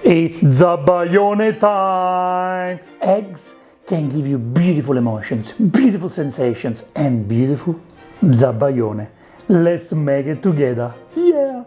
It's Zabaione time! Eggs can give you beautiful emotions, beautiful sensations, and beautiful Zabaione. Let's make it together. Yeah!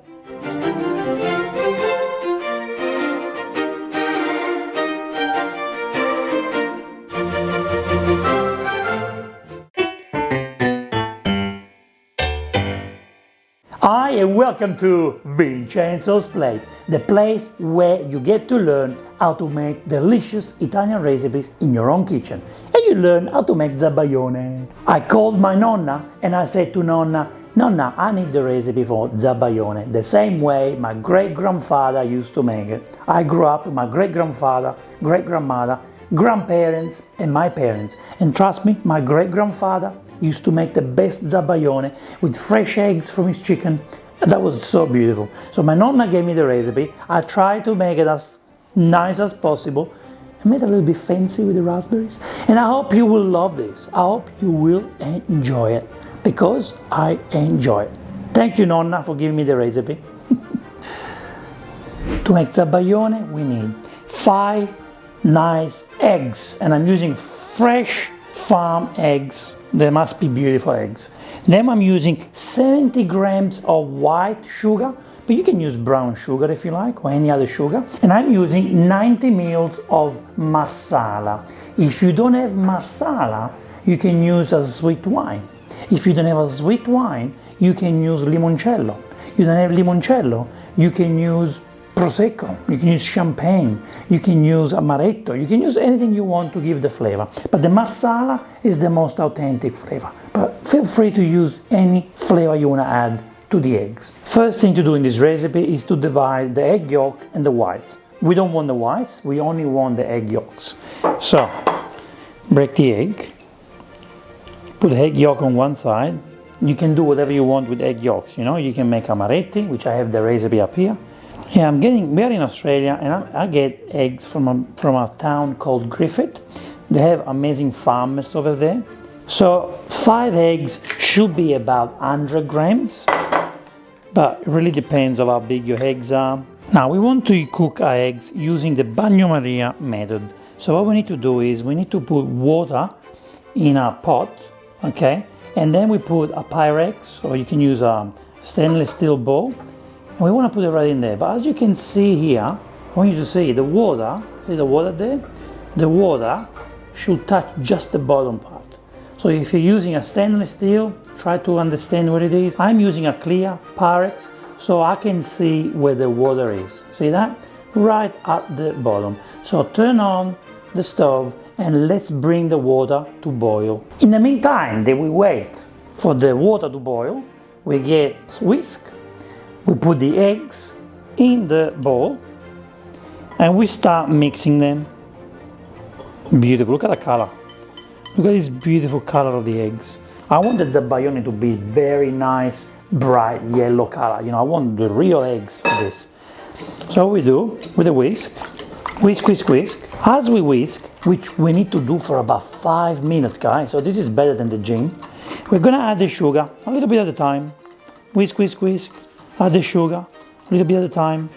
Hi and welcome to Vincenzo's Plate, the place where you get to learn how to make delicious Italian recipes in your own kitchen, and you learn how to make Zabaione. I called my nonna and I said to Nonna, Nonna, I need the recipe for Zabaione, the same way my great-grandfather used to make it. I grew up with my great-grandfather, great-grandmother, grandparents and my parents, and trust me, my great-grandfather used to make the best Zabaione with fresh eggs from his chicken. That was so beautiful. So my nonna gave me the recipe. I tried to make it as nice as possible. I made it a little bit fancy with the raspberries. And I hope you will love this. I hope you will enjoy it because I enjoy it. Thank you, Nonna, for giving me the recipe. To make Zabaione, we need 5 nice eggs. And I'm using fresh farm eggs. They must be beautiful eggs. Then I'm using 70 grams of white sugar, but you can use brown sugar if you like, or any other sugar. And I'm using 90 ml of marsala. If you don't have marsala, you can use a sweet wine. If you don't have a sweet wine, you can use limoncello. You don't have limoncello, you can use Prosecco, you can use champagne, you can use amaretto, you can use anything you want to give the flavor. But the marsala is the most authentic flavor. But feel free to use any flavor you want to add to the eggs. First thing to do in this recipe is to divide the egg yolk and the whites. We don't want the whites, we only want the egg yolks. So, break the egg, put the egg yolk on one side. You can do whatever you want with egg yolks, you know, you can make amaretti, which I have the recipe up here. Yeah, we're in Australia and I get eggs from a town called Griffith. They have amazing farmers over there. So 5 eggs should be about 100 grams, but it really depends on how big your eggs are. Now we want to cook our eggs using the bagnomaria method. So what we need to do is we need to put water in a pot, okay? And then we put a Pyrex, or you can use a stainless steel bowl. And we want to put it right in there. But as you can see here, I want you to see the water, see the water there? The water should touch just the bottom part. So if you're using a stainless steel, try to understand what it is. I'm using a clear Pyrex, so I can see where the water is. See that? Right at the bottom. So turn on the stove and let's bring the water to boil. In the meantime that we wait for the water to boil, we get whisk. We put the eggs in the bowl and we start mixing them. Beautiful, look at the color. Look at this beautiful color of the eggs. I want the Zabaione to be very nice, bright yellow color. You know, I want the real eggs for this. So what we do with the whisk, whisk, whisk, whisk. As we whisk, which we need to do for about 5 minutes, guys, so this is better than the gin. We're gonna add the sugar, a little bit at a time. Whisk, whisk, whisk. Add the sugar, a little bit at a time.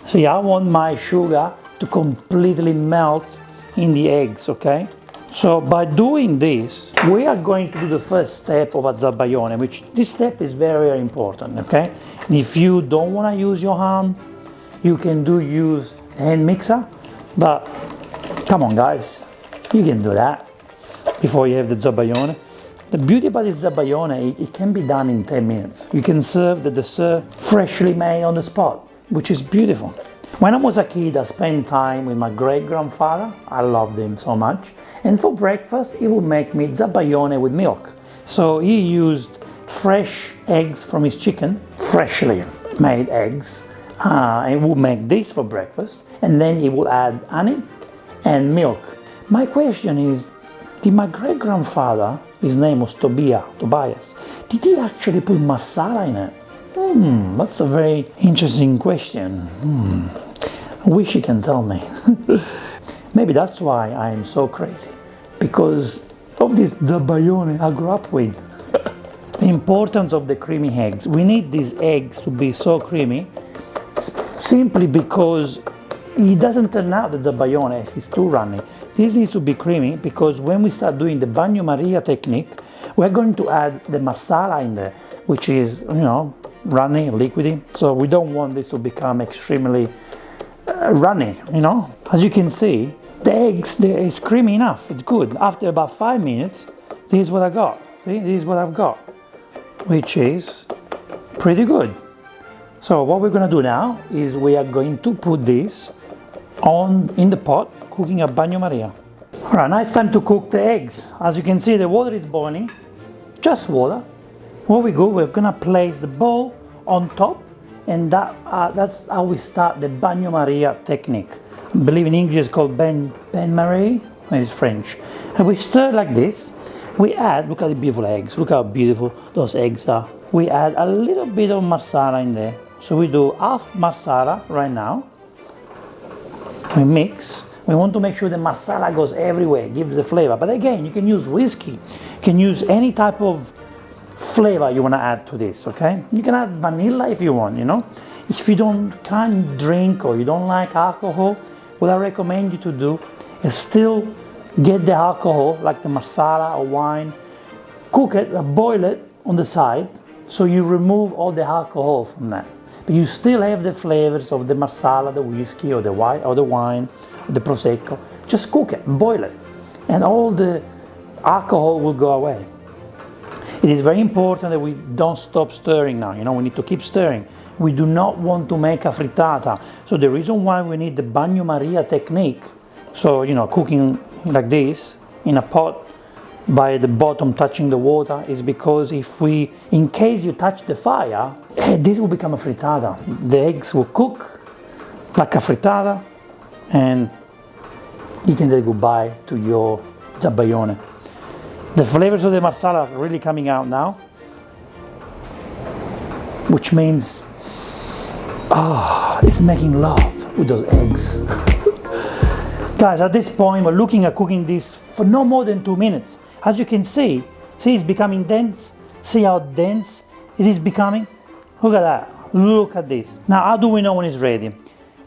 So yeah, I want my sugar to completely melt in the eggs, okay? So by doing this, we are going to do the first step of a Zabaione, which this step is very, very important, okay? If you don't want to use your hand, you can use a hand mixer, but come on guys, you can do that before you have the Zabaione. The beauty about the Zabaione, it can be done in 10 minutes. You can serve the dessert freshly made on the spot, which is beautiful. When I was a kid, I spent time with my great-grandfather. I loved him so much. And for breakfast, he would make me Zabaione with milk. So he used fresh eggs from his chicken, freshly made eggs, and would make this for breakfast. And then he would add honey and milk. My question is, did my great-grandfather, his name was Tobias, did he actually put marsala in it? That's a very interesting question. I wish you can tell me. Maybe that's why I am so crazy, because of this Zabaione I grew up with. The importance of the creamy eggs. We need these eggs to be so creamy simply because it doesn't turn out the Zabaione if it's too runny. This needs to be creamy because when we start doing the Bagno Maria technique, we're going to add the marsala in there, which is, you know, runny, liquidy. So we don't want this to become extremely runny, you know. As you can see, the eggs, it's creamy enough, it's good. After about 5 minutes, this is what I got. See, this is what I've got, which is pretty good. So what we're gonna do now is we are going to put this in the pot, cooking a Bagno Maria. All right, now it's time to cook the eggs. As you can see, the water is boiling, just water. What we do, we're gonna place the bowl on top, and that's how we start the Bagno Maria technique. I believe in English it's called bain marie, maybe it's French. And we stir like this. We add, look at the beautiful eggs, look how beautiful those eggs are. We add a little bit of marsala in there. So we do half marsala right now. We mix. We want to make sure the marsala goes everywhere, gives the flavor. But again, you can use whiskey. You can use any type of flavor you want to add to this, okay? You can add vanilla if you want, you know? If you can't drink or you don't like alcohol, what I recommend you to do is still get the alcohol, like the marsala or wine, cook it, boil it on the side, so you remove all the alcohol from that. But you still have the flavors of the marsala, the whiskey, or the wine, or the prosecco. Just cook it, boil it, and all the alcohol will go away. It is very important that we don't stop stirring now. You know, we need to keep stirring. We do not want to make a frittata. So the reason why we need the Bagno Maria technique, so, you know, cooking like this in a pot by the bottom touching the water, is because in case you touch the fire, this will become a frittata. The eggs will cook like a frittata, and you can say goodbye to your Zabaione. The flavors of the marsala are really coming out now, which means, it's making love with those eggs. Guys, at this point, we're looking at cooking this for no more than 2 minutes. As you can see it's becoming dense. See how dense it is becoming? Look at that, look at this. Now, how do we know when it's ready?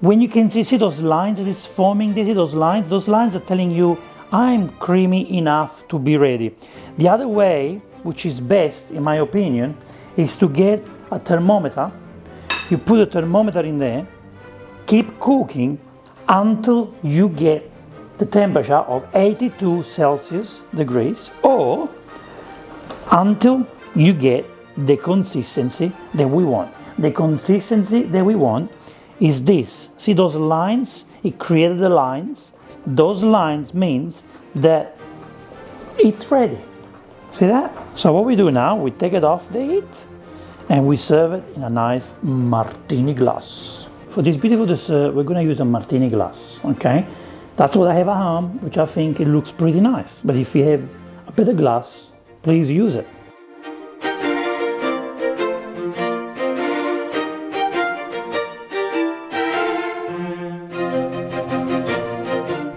When you can see those lines, it is forming, see those lines are telling you, I'm creamy enough to be ready. The other way, which is best in my opinion, is to get a thermometer. You put a thermometer in there, keep cooking until you get the temperature of 82 Celsius degrees, or until you get the consistency that we want. The consistency that we want is this. See those lines? It created the lines. Those lines means that it's ready. See that? So what we do now, we take it off the heat and we serve it in a nice martini glass. For this beautiful dessert, we're going to use a martini glass, okay? That's what I have at home, which I think it looks pretty nice. But if you have a better glass, please use it.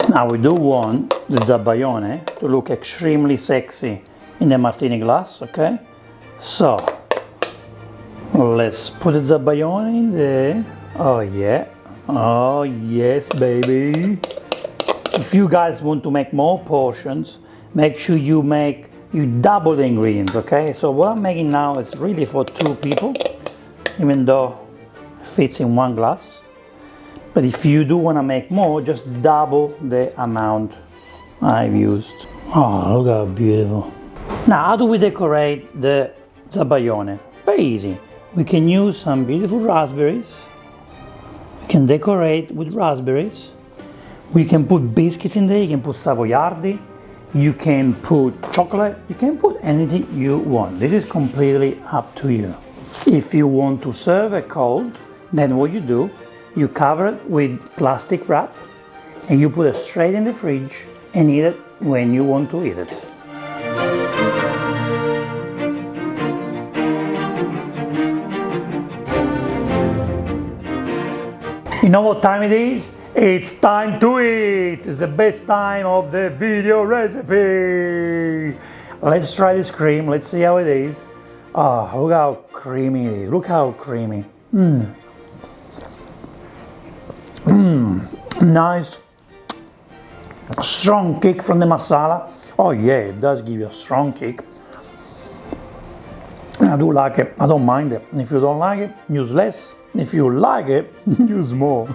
Now we do want the Zabaione to look extremely sexy in the martini glass, okay? So, let's put the Zabaione in there. Oh yeah, oh yes baby. If you guys want to make more portions, make sure you double the ingredients, okay? So what I'm making now is really for 2 people, even though it fits in 1 glass. But if you do want to make more, just double the amount I've used. Oh, look how beautiful. Now, how do we decorate the Zabaione? Very easy. We can use some beautiful raspberries. We can decorate with raspberries. We can put biscuits in there. You can put savoiardi. You can put chocolate. You can put anything you want. This is completely up to you. If you want to serve it cold, then what you do, you cover it with plastic wrap and you put it straight in the fridge and eat it when you want to eat it. You know what time it is? It's time to eat! It's the best time of the video recipe! Let's try this cream, let's see how it is. Oh, look how creamy it is, look how creamy. Nice, strong kick from the masala. Oh yeah, it does give you a strong kick. And I do like it, I don't mind it. If you don't like it, use less. If you like it, use more.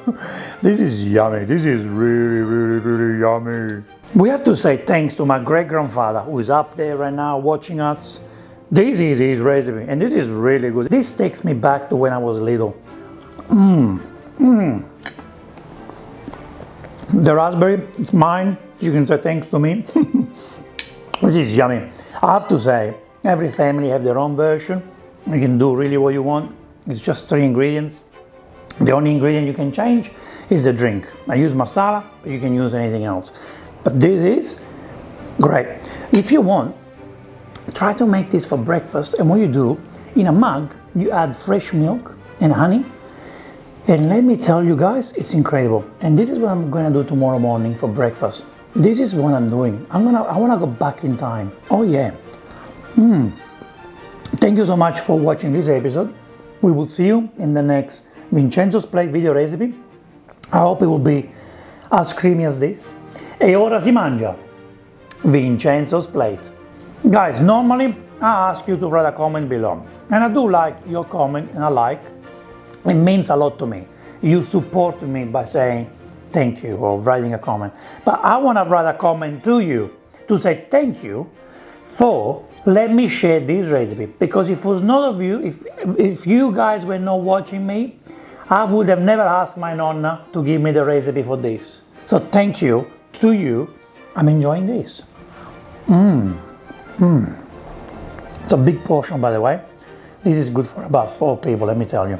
This is yummy, this is really, really, really yummy. We have to say thanks to my great-grandfather who is up there right now watching us. This is his recipe and this is really good. This takes me back to when I was little. The raspberry, it's mine. You can say thanks to me. This is yummy. I have to say, every family have their own version. You can do really what you want. It's just 3 ingredients. The only ingredient you can change is the drink. I use masala, but you can use anything else. But this is great. If you want, try to make this for breakfast. And what you do, in a mug, you add fresh milk and honey. And let me tell you guys, it's incredible. And this is what I'm gonna do tomorrow morning for breakfast. This is what I'm doing. I wanna go back in time. Oh yeah. Thank you so much for watching this episode. We will see you in the next Vincenzo's Plate video recipe. I hope it will be as creamy as this. E ora si mangia. Vincenzo's Plate. Guys, normally I ask you to write a comment below. And I do like your comment and I like. It means a lot to me. You support me by saying thank you or writing a comment. But I want to write a comment to you to say thank you for let me share this recipe. Because if it was not of you, if you guys were not watching me, I would have never asked my nonna to give me the recipe for this. So thank you to you. I'm enjoying this. It's a big portion, by the way. This is good for about 4 people, let me tell you.